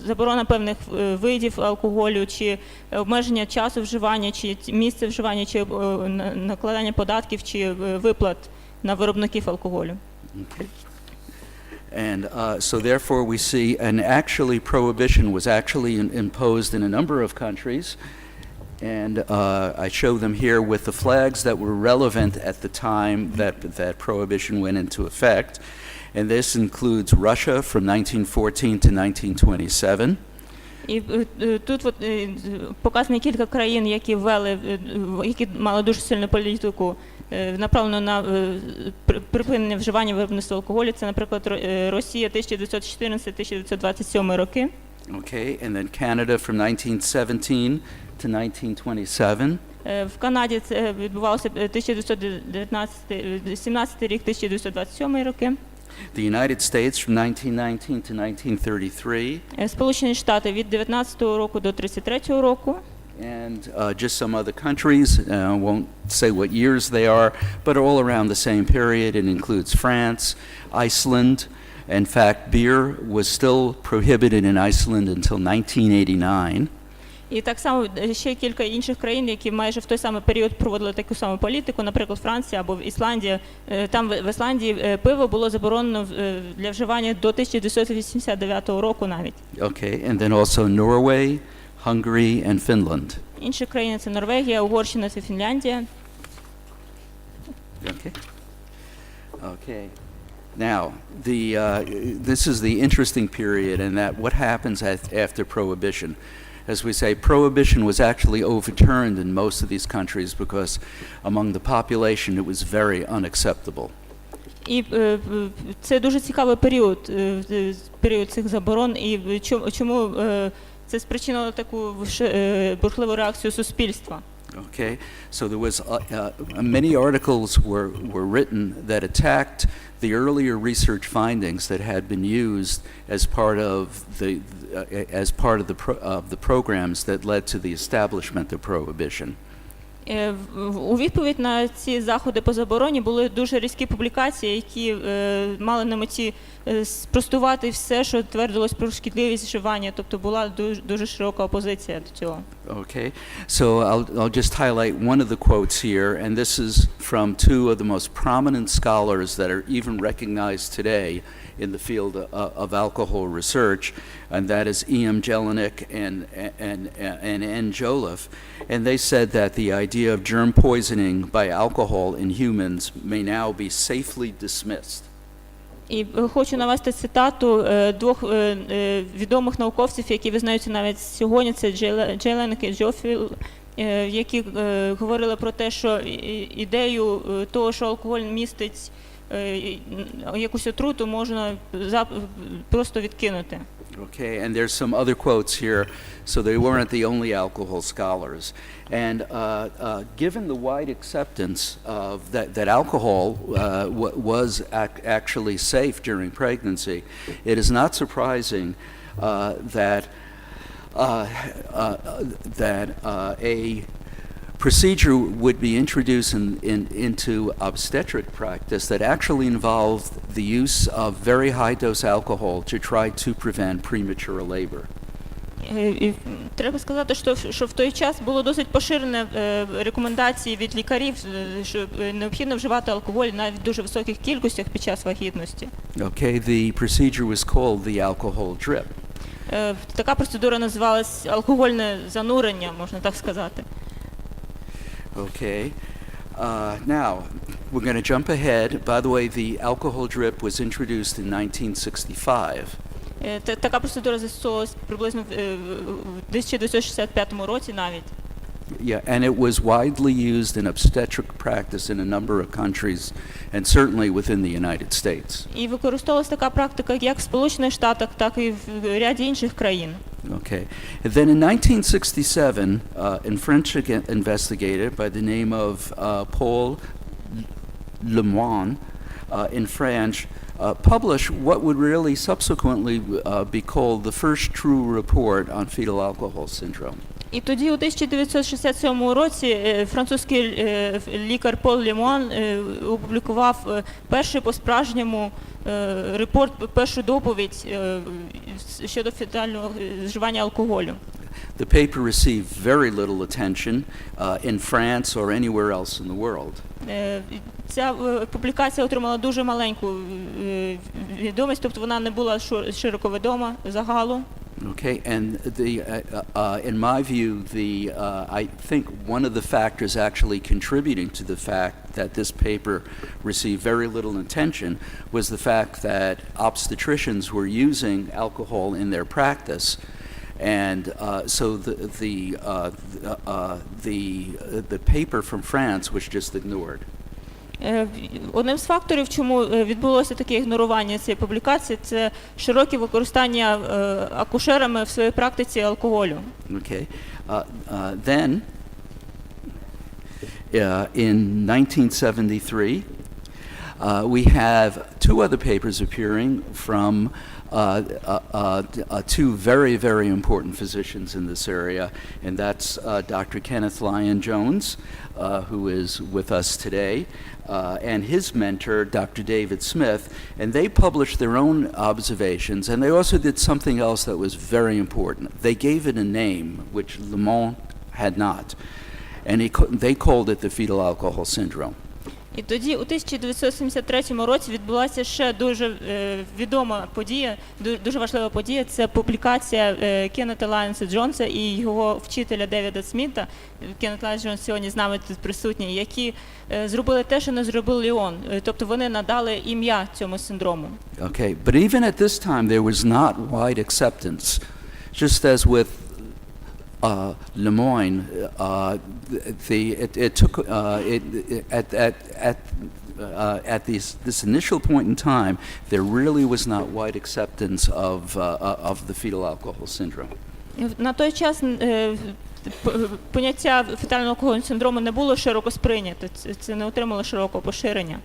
заборона певних видів алкоголю, чи обмеження часу вживання, чи місце вживання, чи накладання податків, чи виплат на виробників алкоголю. Okay. And so therefore we see, and actually prohibition was actually imposed in a number of countries. And I show them here with the flags that were relevant at the time that prohibition went into effect. And this includes Russia from 1914 to 1927. І тут показані кілька країн, які мали дуже сильну політику, направлену на припинення вживання виробництва алкоголю. Це, наприклад, Росія 1914-1927 роки. Okay, and then Canada from 1917 to 1927. В Канаді це відбувалося 1917 рік, 1927 роки. The United States from 1919 to 1933. Сполучені Штати від 19-го року до 33-го року. And just some other countries, I won't say what years they are, but all around the same period. It includes France, Iceland. In fact, beer was still prohibited in Iceland until 1989. І так само ще кілька інших країн, які майже в той самий період проводили таку саму політику, наприклад, Франція або Ісландія. Там в Ісландії пиво було заборонено для вживання до 1989 року навіть. Okay, and then also Norway, Hungary and Finland. Інші країни – це Норвегія, Угорщина та Фінляндія. Okay. Okay. Now, this is the interesting period in that what happens after Prohibition. As we say, Prohibition was actually overturned in most of these countries because among the population it was very unacceptable. І це дуже цікавий період цих заборон, і чому це спричинило таку бурхливу реакцію суспільства. Okay, so there was many articles were written that attacked the earlier research findings that had been used as part of the programs that led to the establishment of Prohibition. У відповідь на ці заходи по забороні були дуже різкі публікації, які мали на меті спростувати все, що твердилось про шкідливість вживання, тобто була дуже широка опозиція до цього. Okay, so I'll just highlight one of the quotes here, and this is from two of the most prominent scholars that are even recognized today in the field of alcohol research, and that is E.M. Jelinek and N. Joliffe. And they said that the idea of germ poisoning by alcohol in humans may now be safely dismissed. І хочу навести цитату двох відомих науковців, які визнаються навіть сьогодні, це Джеленек і Джофіл, які говорили про те, що ідею того, що алкоголь містить якусь отруту, можна просто відкинути. Okay, and there's some other quotes here, so they weren't the only alcohol scholars. And given the wide acceptance of that alcohol was actually safe during pregnancy, it is not surprising that a procedure would be introduced into obstetric practice that actually involved the use of very high dose alcohol to try to prevent premature labor. І треба сказати, що в той час було досить поширене рекомендації від лікарів, що необхідно вживати алкоголь навіть в дуже високих кількостях під час вагітності. Okay, the procedure was called the alcohol drip. Така процедура називалась алкогольне занурення, можна так сказати. Okay, now we're going to jump ahead. By the way, the alcohol drip was introduced in 1965. Така процедура застосовувалась приблизно в 1965 році навіть. Yeah, and it was widely used in obstetric practice in a number of countries, and certainly within the United States. І використовувалась така практика як в Сполучених Штатах, так і в ряді інших країн. Okay. And then in 1967, a French investigator by the name of Paul Lemoine in French published what would really subsequently be called the first true report on fetal alcohol syndrome. І тоді у 1967 році французький лікар Пол Лемуан опублікував перший по-справжньому репорт, першу доповідь щодо фетального вживання алкоголю. The paper received very little attention in France or anywhere else in the world. Ця публікація отримала дуже маленьку відомість, тобто вона не була широко відома загалу. Okay, and in my view, I think one of the factors actually contributing to the fact that this paper received very little attention was the fact that obstetricians were using alcohol in their practice, and so the paper from France was just ignored. Одним з факторів, чому відбулося таке ігнорування цієї публікації, це широке використання акушерами в своїй практиці алкоголю. Okay. Then, in 1973, we have two other papers appearing from two very, very important physicians in this area, and that's Dr. Kenneth Lyon Jones, who is with us today, and his mentor, Dr. David Smith, and they published their own observations, and they also did something else that was very important. They gave it a name, which Le Monde had not, and they called it the fetal alcohol syndrome. І тоді у 1973 році відбулася ще дуже відома подія, дуже важлива подія. Це публікація Кеннета Лайонса Джонса і його вчителя Девіда Сміта. Кеннет Лайонс Джонс сьогодні з нами тут присутній, які зробили те, що не зробив Леон. Тобто вони надали ім'я цьому синдрому. Okay, but even at this time there was not wide acceptance, just as with Lemoyne, it took at this initial point in time, there really was not wide acceptance of the fetal alcohol syndrome. На той час поняття фетального алкогольного синдрому не було широко сприйнято, це не отримало широкого поширення.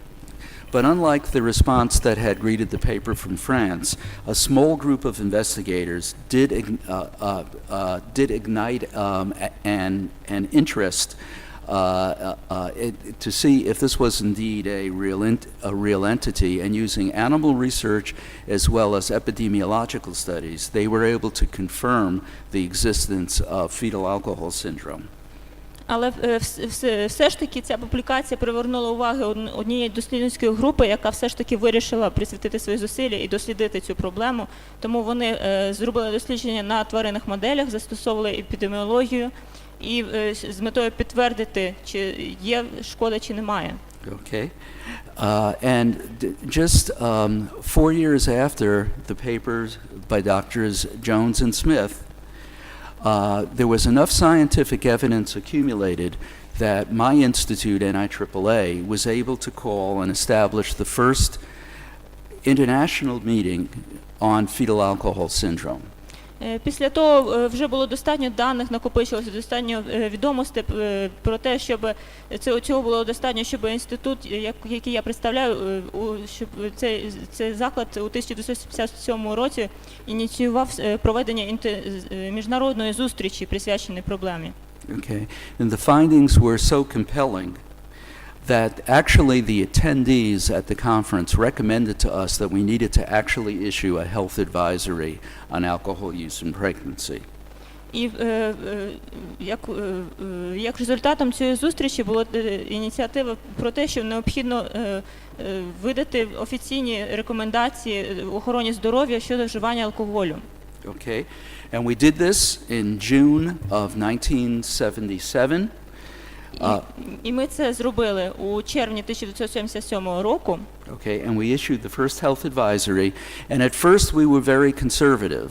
But unlike the response that had greeted the paper from France, a small group of investigators did ignite an interest to see if this was indeed a real entity, and using animal research as well as epidemiological studies, they were able to confirm the existence of fetal alcohol syndrome. Але все ж таки ця публікація привернула увагу однієї дослідницької групи, яка все ж таки вирішила присвятити свої зусилля і дослідити цю проблему. Тому вони зробили дослідження на тваринних моделях, застосовували епідеміологію і з метою підтвердити, чи є шкода, чи немає. Okay. And just 4 years after the papers by Drs. Jones and Smith, there was enough scientific evidence accumulated that my institute, NIAAA, was able to call and establish the first international meeting on fetal alcohol syndrome. Після того вже було достатньо даних, накопичилося достатньо відомостей про те, щоб цього було достатньо, щоб інститут, який я представляю, щоб цей заклад у 1977 році ініціював проведення міжнародної зустрічі, присвяченої проблемі. Okay. And the findings were so compelling that actually the attendees at the conference recommended to us that we needed to actually issue a health advisory on alcohol use in pregnancy. І як результатом цієї зустрічі була ініціатива про те, що необхідно видати офіційні рекомендації охороні здоров'я щодо вживання алкоголю. Okay. And we did this in June of 1977. І ми це зробили у червні 1977 року. Okay, and we issued the first health advisory, and at first we were very conservative.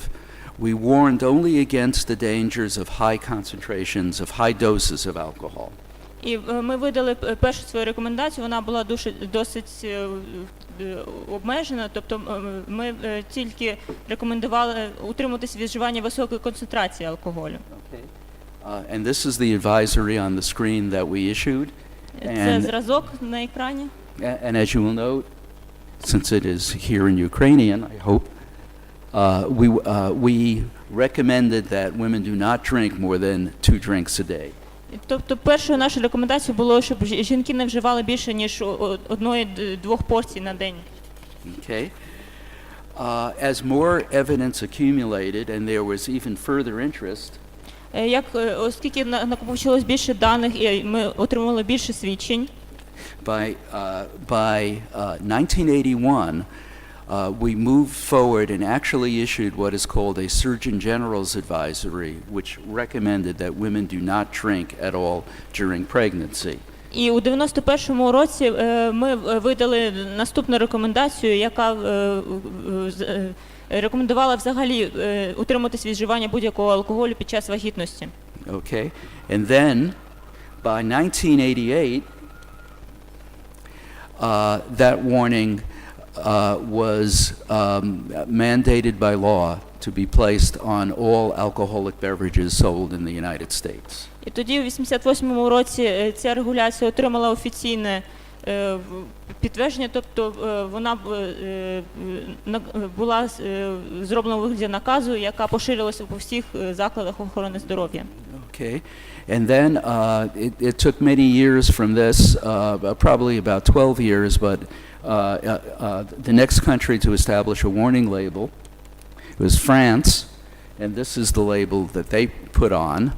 We warned only against the dangers of high concentrations, of high doses of alcohol. І ми видали першу свою рекомендацію, вона була досить обмежена, тобто ми тільки рекомендували утримуватися від вживання високої концентрації алкоголю. Okay. And this is the advisory on the screen that we issued. Це зразок на екрані. And as you will note, since it is here in Ukrainian, I hope, we recommended that women do not drink more than 2 drinks a day. Тобто першою нашою рекомендацією було, щоб жінки не вживали більше, ніж 1-2 порцій на день. Okay. As more evidence accumulated and there was even further interest, Оскільки накопичилось більше даних і ми отримали більше свідчень, by 1981, we moved forward and actually issued what is called a Surgeon General's advisory, which recommended that women do not drink at all during pregnancy. І у 91-му році ми видали наступну рекомендацію, яка рекомендувала взагалі утриматись від вживання будь-якого алкоголю під час вагітності. Okay. And then by 1988, that warning was mandated by law to be placed on all alcoholic beverages sold in the United States. І тоді у 88-му році ця регуляція отримала офіційне підтвердження, тобто вона була зроблена у вигляді наказу, яка поширилася по всіх закладах охорони здоров'я. Okay. And then it took many years from this, probably about 12 years, but the next country to establish a warning label was France, and this is the label that they put on.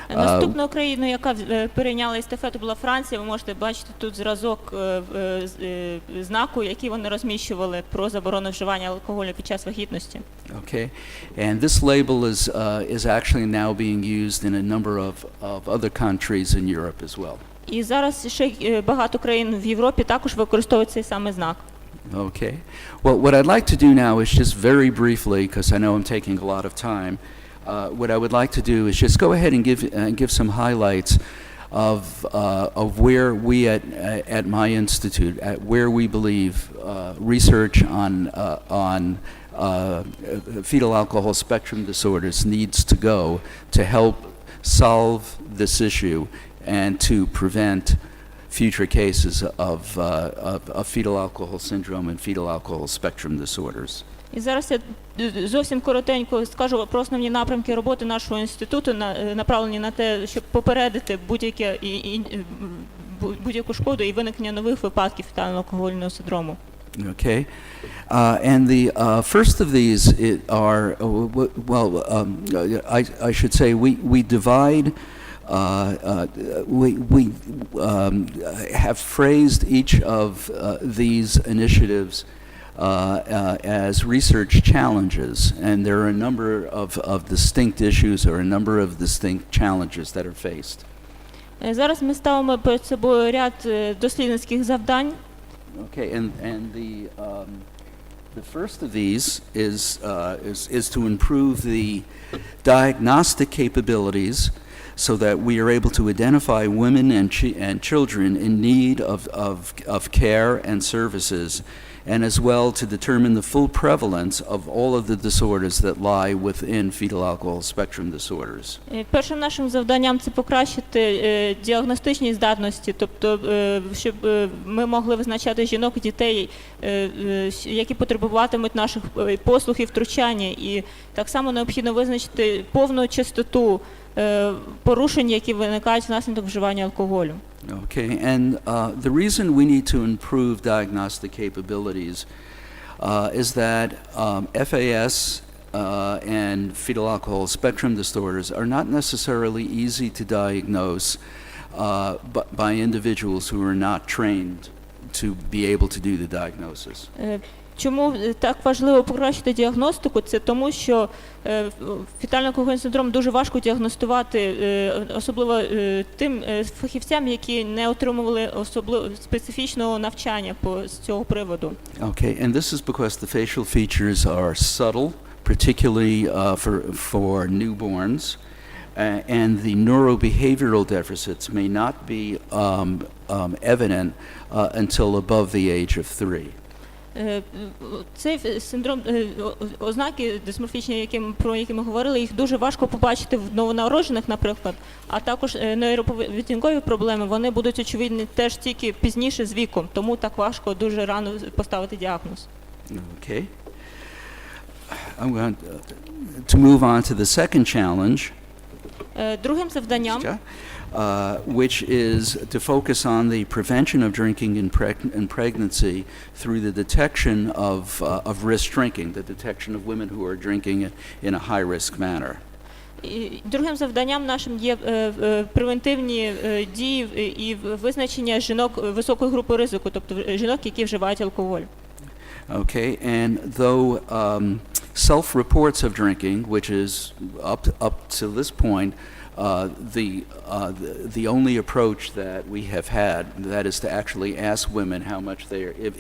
Наступною країною, яка перейняла естафету, була Франція. Ви можете бачити тут зразок знаку, який вони розміщували про заборону вживання алкоголю під час вагітності. Okay, and this label is actually now being used in a number of other countries in Europe as well. І зараз ще багато країн в Європі також використовують цей самий знак. Okay. Well, what I'd like to do now is just very briefly, because I know I'm taking a lot of time, what I would like to do is just go ahead and give some highlights of where we at my institute, at where we believe research on fetal alcohol spectrum disorders needs to go to help solve this issue and to prevent future cases of fetal alcohol syndrome and fetal alcohol spectrum disorders. І зараз я зовсім коротенько скажу про основні напрямки роботи нашого інституту, направлені на те, щоб попередити будь-яку шкоду і виникнення нових випадків фетального алкогольного синдрому. Okay, and the first of these are I should say we divide. We have phrased each of these initiatives as research challenges, and there are a number of distinct issues or a number of distinct challenges that are faced. Зараз ми ставимо перед собою ряд дослідницьких завдань. Okay, and the first of these is to improve the diagnostic capabilities so that we are able to identify women and children in need of care and services, and as well to determine the full prevalence of all of the disorders that lie within fetal alcohol spectrum disorders. Першим нашим завданням це покращити діагностичні здатності, тобто щоб ми могли визначати жінок і дітей, які потребуватимуть наших послуг і втручання, і так само необхідно визначити повну частоту порушень, які виникають внаслідок вживання алкоголю. Okay, and the reason we need to improve diagnostic capabilities is that FAS and fetal alcohol spectrum disorders are not necessarily easy to diagnose by individuals who are not trained to be able to do the diagnosis. Чому так важливо покращити діагностику? Це тому, що фетальний алкогольний синдром дуже важко діагностувати, особливо тим фахівцям, які не отримували особливо специфічного навчання з цього приводу. Okay, and this is because the facial features are subtle, particularly for newborns, and the neurobehavioral deficits may not be evident until above the age of 3. Цей синдром, ознаки дисморфічні, про які ми говорили, їх дуже важко побачити в новонароджених, наприклад, а також нейроповедінкові проблеми, вони будуть очевидні теж тільки пізніше з віком, тому так важко дуже рано поставити діагноз. Okay. I'm going to move on to the second challenge. Другим завданням, which is to focus on the prevention of drinking in pregnancy through the detection of risk drinking, the detection of women who are drinking in a high-risk manner. Другим завданням нашим є превентивні дії і визначення жінок високої групи ризику, тобто жінок, які вживають алкоголь. Okay, and though self-reports of drinking, which is up to this point the only approach that we have had, that is to actually ask women how much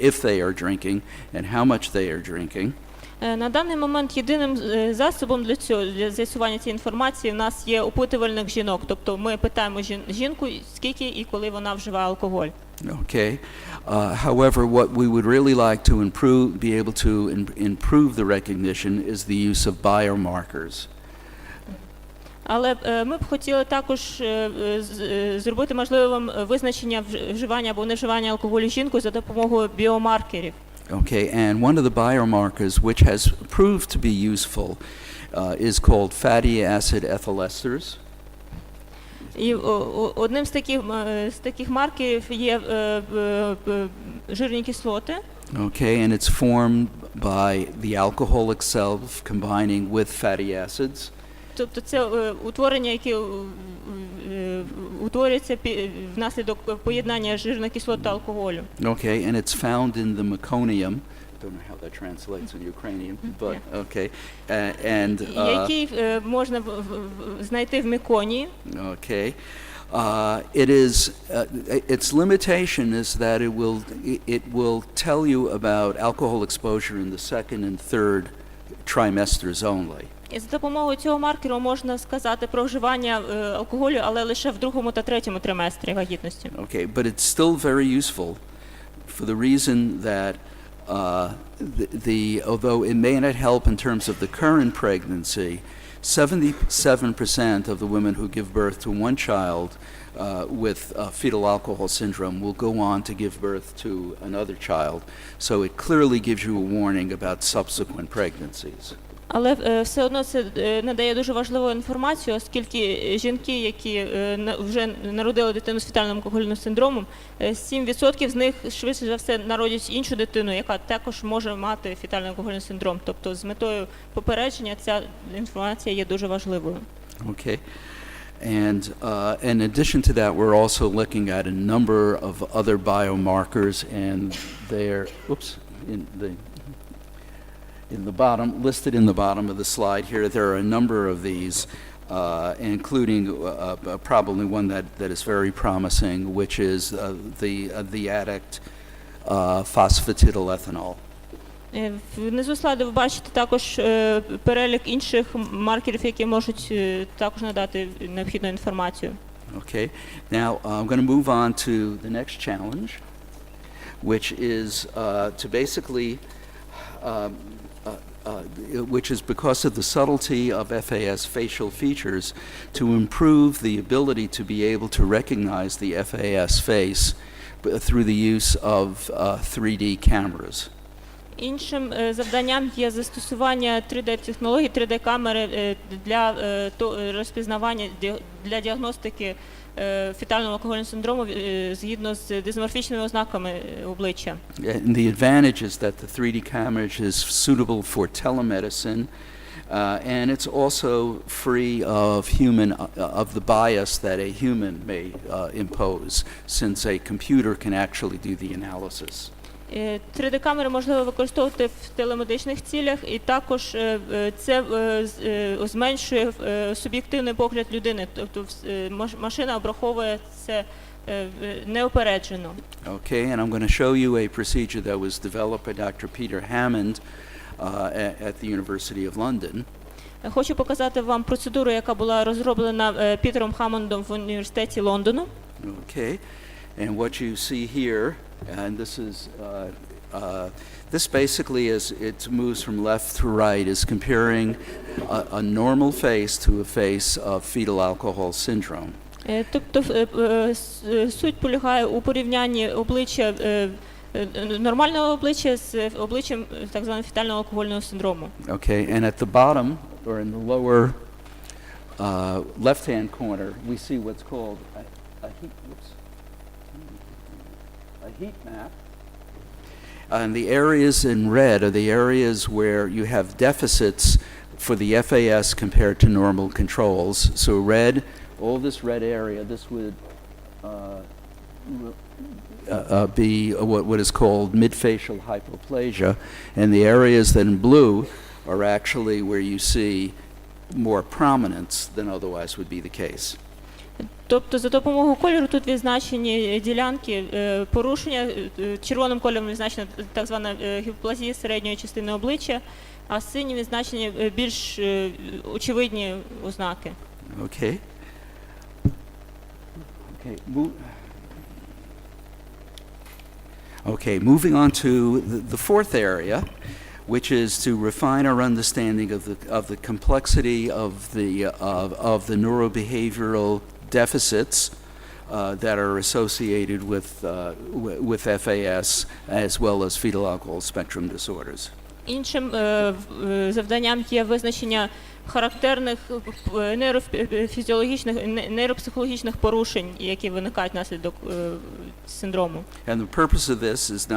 if they are drinking and how much they are drinking. На даний момент єдиним засобом для з'ясування цієї інформації в нас є опитувальник жінок, тобто ми питаємо жінку, скільки і коли вона вживає алкоголь. Okay. However, what we would really like to be able to improve the recognition is the use of biomarkers. Але ми б хотіли також зробити можливим визначення вживання або невживання алкоголю жінкою за допомогою біомаркерів. Okay, and one of the biomarkers which has proved to be useful is called fatty acid ethyl esters. І одним з таких маркерів є жирні кислоти. Okay, and it's formed by the alcohol itself combining with fatty acids. Тобто це утворення, які утворюється внаслідок поєднання жирних кислот та алкоголю. Okay, and it's found in the meconium. Don't know how that translates in Ukrainian, but okay. Який можна знайти в меконії. Okay. It is its limitation is that it will tell you about alcohol exposure in the second and third trimesters only. І за допомогою цього маркеру можна сказати про вживання алкоголю, але лише в другому та третьому триместрі вагітності. Okay, but it's still very useful for the reason that although it may not help in terms of the current pregnancy, 77% of the women who give birth to one child with fetal alcohol syndrome will go on to give birth to another child. So it clearly gives you a warning about subsequent pregnancies. Але все одно це надає дуже важливу інформацію, оскільки жінки, які вже народили дитину з фетальним алкогольним синдромом, 7% з них швидше за все народять іншу дитину, яка також може мати фетальний алкогольний синдром. Тобто з метою попередження ця інформація є дуже важливою. Okay. And in addition to that, we're also looking at a number of other biomarkers, and they're listed in the bottom of the slide here. There are a number of these, including probably one that is very promising, which is the addict phosphatidylethanol. Внизу слайду ви бачите також перелік інших маркерів, які можуть також надати необхідну інформацію. Okay. Now I'm going to move on to the next challenge, which is to basically which is because of the subtlety of FAS facial features, to improve the ability to be able to recognize the FAS face through the use of 3D cameras. Іншим завданням є застосування 3D-технологій, 3D-камери для розпізнавання, для діагностики фетального алкогольного синдрому згідно з дисморфічними ознаками обличчя. And the advantage is that the 3D camera is suitable for telemedicine, and it's also free of the bias that a human may impose, since a computer can actually do the analysis. 3D-камери можливо використовувати в телемедичних цілях, і також це зменшує суб'єктивний погляд людини, тобто машина обраховує це неупереджено. Okay, and I'm going to show you a procedure that was developed by Dr. Peter Hammond at the University of London. Хочу показати вам процедуру, яка була розроблена Пітером Хаммондом в університеті Лондону. Okay, and what you see here, and this basically is, it moves from left to right, is comparing a normal face to a face of fetal alcohol syndrome. Тобто суть полягає у порівнянні обличчя нормального обличчя з обличчям так званого фетального алкогольного синдрому. Okay, and at the bottom or in the lower left-hand corner, we see what's called a heat map. And the areas in red are the areas where you have deficits for the FAS compared to normal controls. So red, all this red area, this would be what is called midfacial hypoplasia, and the areas that in blue are actually where you see more prominence than otherwise would be the case. Тобто за допомогою кольору тут відзначені ділянки порушення, червоним кольором відзначена так звана гіперплазія середньої частини обличчя, а синім відзначені більш очевидні ознаки. Okay. Okay, moving on to the fourth area, which is to refine our understanding of the complexity of the neurobehavioral deficits that are associated with FAS as well as fetal alcohol spectrum disorders. Іншим завданням є визначення характерних нейрофізіологічних, нейропсихологічних порушень, які виникають внаслідок синдрому. And the purpose of this is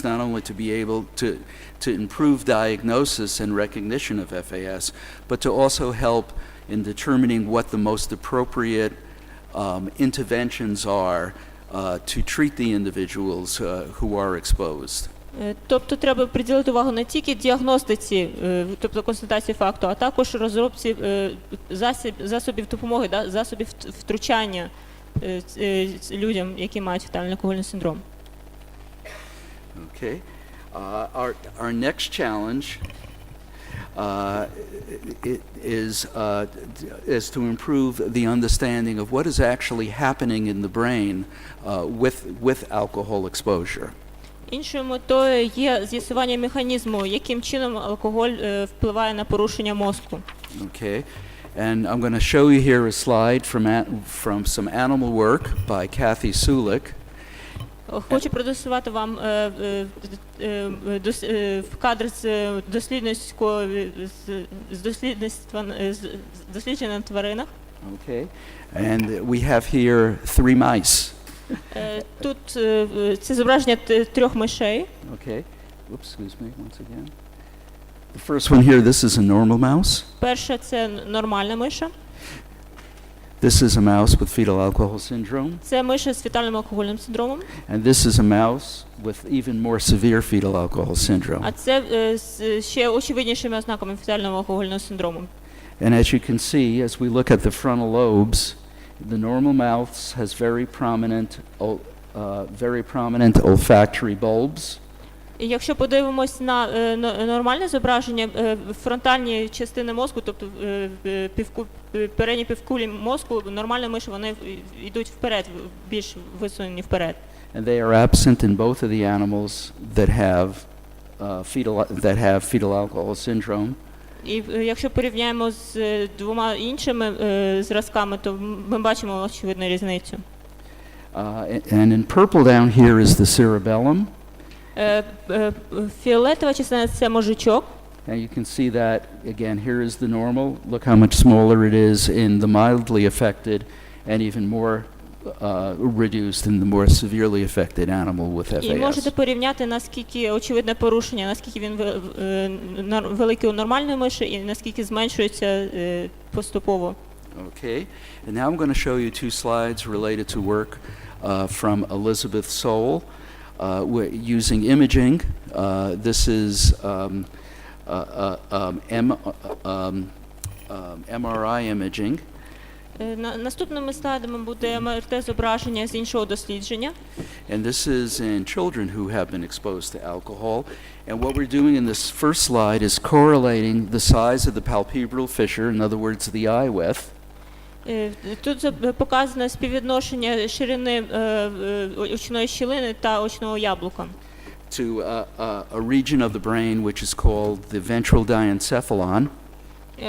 not only to be able to improve diagnosis and recognition of FAS, but to also help in determining what the most appropriate interventions are to treat the individuals who are exposed. Тобто треба приділити увагу не тільки діагностиці, тобто констатації факту, а також розробці засобів допомоги, засобів втручання людям, які мають фетальний алкогольний синдром. Okay. Our next challenge is to improve the understanding of what is actually happening in the brain with alcohol exposure. Іншою метою є з'ясування механізму, яким чином алкоголь впливає на порушення мозку. Okay. And I'm going to show you here a slide from some animal work by Kathy Sulik. Хочу продемонструвати вам кадр з дослідження на тваринах. Okay. And we have here 3 mice. Тут це зображення 3 мишей. Okay. Oops, excuse me once again. The first one here, this is a normal mouse. Перша це нормальна миша. This is a mouse with fetal alcohol syndrome. Це миша з фетальним алкогольним синдромом. And this is a mouse with even more severe fetal alcohol syndrome. А це з ще очевиднішими ознаками фетального алкогольного синдрому. And as you can see, as we look at the frontal lobes, the normal mouse has very prominent olfactory bulbs. І якщо подивимось на нормальне зображення, фронтальні частини мозку, тобто передні півкулі мозку, нормальні миші, вони йдуть вперед, більш висунені вперед. And they are absent in both of the animals that have fetal alcohol syndrome. І якщо порівняємо з 2 іншими зразками, то ми бачимо очевидну різницю. And in purple down here is the cerebellum. Фіолетова частина – це мозжечок. And you can see that, again, here is the normal. Look how much smaller it is in the mildly affected and even more reduced in the more severely affected animal with FAS. І можете порівняти, наскільки очевидне порушення, наскільки він великий у нормальної миші і наскільки зменшується поступово. Okay, and now I'm going to show you 2 slides related to work from Elizabeth Soul using imaging. This is MRI imaging. Наступними слайдами буде МРТ-зображення з іншого дослідження. And this is in children who have been exposed to alcohol. And what we're doing in this first slide is correlating the size of the palpebral fissure, in other words, the eye width. Тут показано співвідношення ширини очної щілини та очного яблука. To a region of the brain which is called the ventral diencephalon.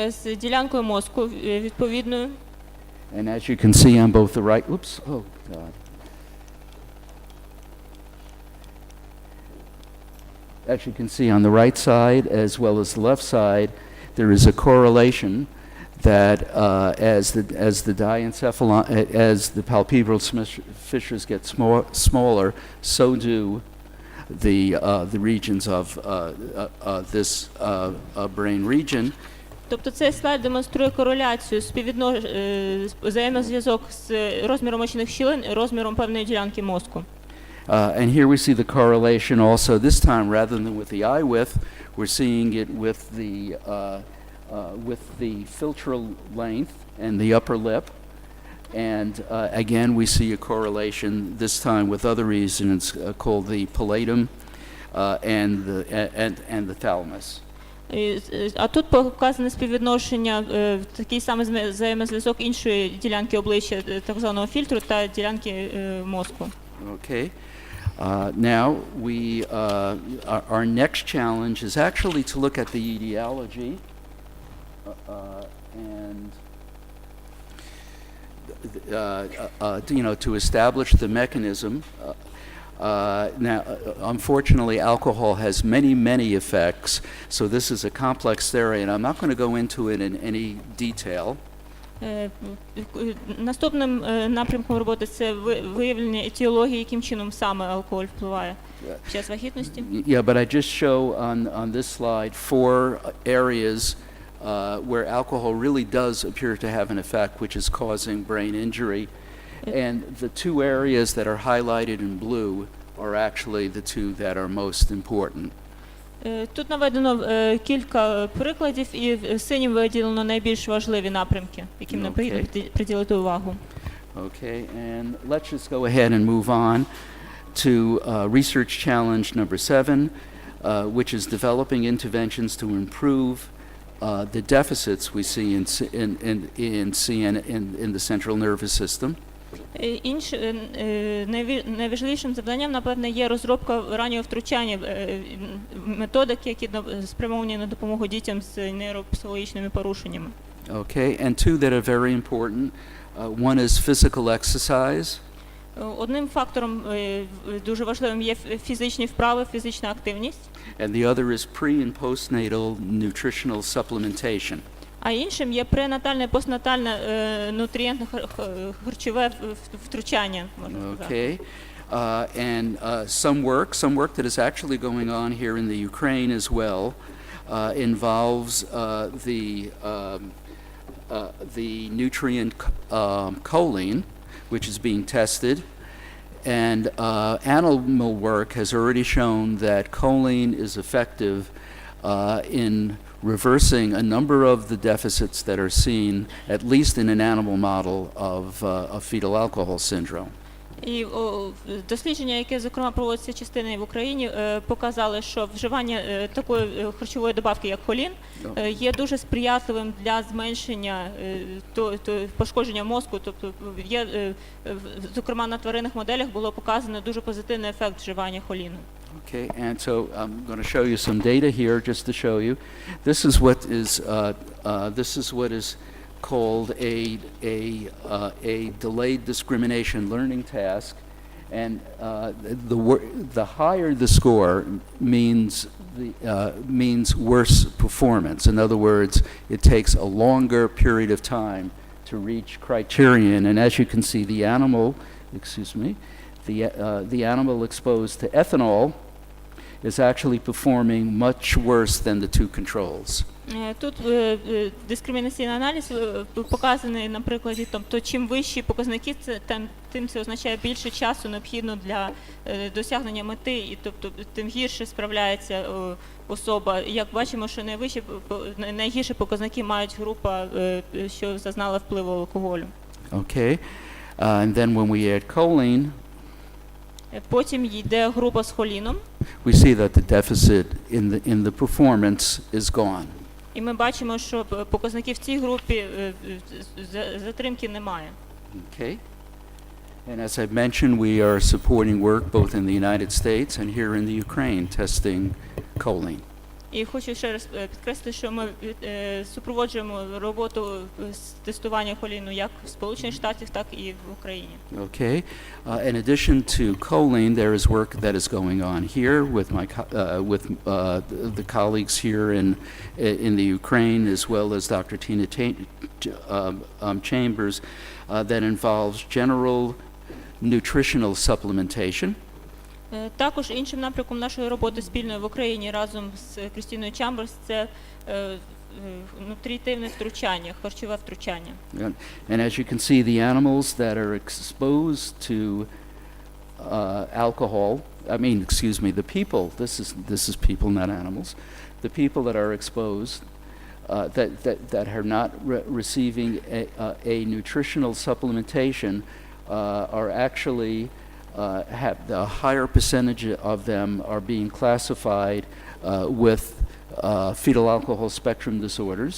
З ділянкою мозку відповідною. And as you can see on both the right, oops, oh God. As you can see on the right side as well as the left side, there is a correlation that as the diencephalon, as the palpebral fissures get smaller, so do the regions of this brain region. Тобто цей слайд демонструє кореляцію, взаємозв'язок з розміром очних щілин і розміром певної ділянки мозку. And here we see the correlation also, this time rather than with the eye width, we're seeing it with the filtral length and the upper lip. And again, we see a correlation, this time with other regions called the pallidum and the thalamus. А тут показане співвідношення, такий самий взаємозв'язок іншої ділянки обличчя, так званого фільтру, та ділянки мозку. Okay. Now our next challenge is actually to look at the etiology and to establish the mechanism. Now, unfortunately, alcohol has many effects, so this is a complex theory, and I'm not going to go into it in any detail. Наступним напрямком роботи це виявлення етіології, яким чином саме алкоголь впливає під час вагітності. Yeah, but I just show on this slide 4 areas where alcohol really does appear to have an effect, which is causing brain injury. And the two areas that are highlighted in blue are actually the two that are most important. Тут наведено кілька прикладів, і синім виділено найбільш важливі напрямки, яким необхідно приділити увагу. Okay, and let's just go ahead and move on to research challenge number 7, which is developing interventions to improve the deficits we see in the central nervous system. Найважливішим завданням, напевне, є розробка раннього втручання, методики, які спрямовані на допомогу дітям з нейропсихологічними порушеннями. Okay, and two that are very important. One is physical exercise. Одним фактором дуже важливим є фізичні вправи, фізична активність. And the other is pre- and postnatal nutritional supplementation. А іншим є пренатальне, постнатальне нутрієнтне харчове втручання, можна сказати. Okay, and some work that is actually going on here in the Ukraine as well involves the nutrient choline, which is being tested, and animal work has already shown that choline is effective in reversing a number of the deficits that are seen, at least in an animal model of fetal alcohol syndrome. І дослідження, яке, зокрема, проводиться частиною в Україні, показали, що вживання такої харчової добавки, як холін, є дуже сприятливим для зменшення пошкодження мозку. Тобто, зокрема, на тваринних моделях було показано дуже позитивний ефект вживання холіну. Okay, and so I'm going to show you some data here just to show you. This is what is called a delayed discrimination learning task, and the higher the score means worse performance. In other words, it takes a longer period of time to reach criterion. And as you can see, the animal exposed to ethanol is actually performing much worse than the two controls. Тут дискримінаційний аналіз показаний на прикладі, тобто чим вищі показники, тим це означає більше часу необхідно для досягнення мети, і тобто тим гірше справляється особа. Як бачимо, що найгірші показники мають група, що зазнала впливу алкоголю. Okay, and then when we add choline, потім йде група з холіном. We see that the deficit in the performance is gone. І ми бачимо, що показників в цій групі затримки немає. Okay. And as I've mentioned, we are supporting work both in the United States and here in the Ukraine testing choline. І хочу ще раз підкреслити, що ми супроводжуємо роботу з тестування холіну як в Сполучених Штатах, так і в Україні. Okay. In addition to choline, there is work that is going on here with the colleagues here in the Ukraine, as well as Dr. Tina Chambers, that involves general nutritional supplementation. Також іншим напрямком нашої роботи спільної в Україні разом з Крістіною Чамберс це нутрітивне втручання, харчове втручання. And as you can see, the animals that are exposed to alcohol, the people, this is people, not animals, the people that are exposed, that are not receiving a nutritional supplementation are actually have the higher percentage of them are being classified with fetal alcohol spectrum disorders.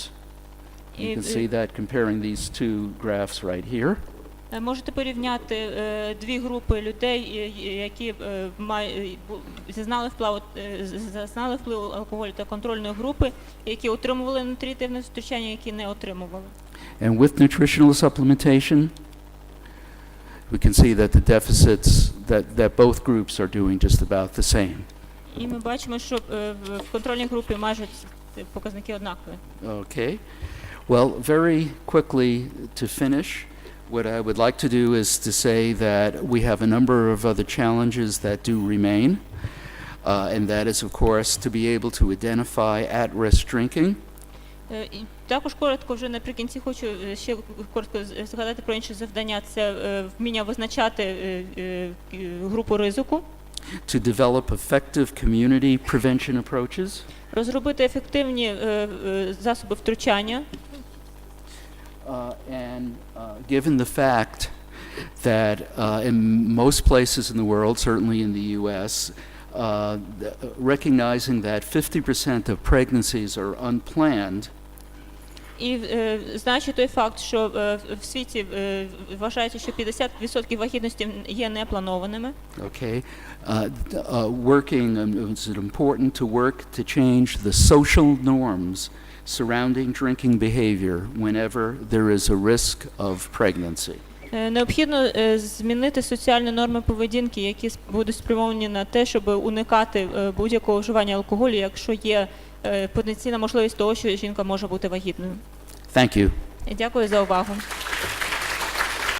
You can see that comparing these two graphs right here. Можете порівняти дві групи людей, які зазнали впливу алкоголю, та контрольної групи, які отримували нутрітивне втручання, які не отримували. And with nutritional supplementation, we can see that the deficits that both groups are doing just about the same. І ми бачимо, що в контрольній групі майже показники однакові. Okay. Well, very quickly to finish, what I would like to do is to say that we have a number of other challenges that do remain, and that is, of course, to be able to identify at-risk drinking. І також коротко вже наприкінці хочу ще коротко згадати про інші завдання. Це вміння визначати групу ризику, to develop effective community prevention approaches, розробити ефективні засоби втручання. And given the fact that in most places in the world, certainly in the U.S., recognizing that 50% of pregnancies are unplanned, І знаючи той факт, що в світі вважається, що 50% вагітності є непланованими, okay, is it important to work to change the social norms surrounding drinking behavior whenever there is a risk of pregnancy? необхідно змінити соціальні норми поведінки, які будуть спрямовані на те, щоб уникати будь-якого вживання алкоголю, якщо є потенційна можливість того, що жінка може бути вагітною. Thank you. Дякую за увагу.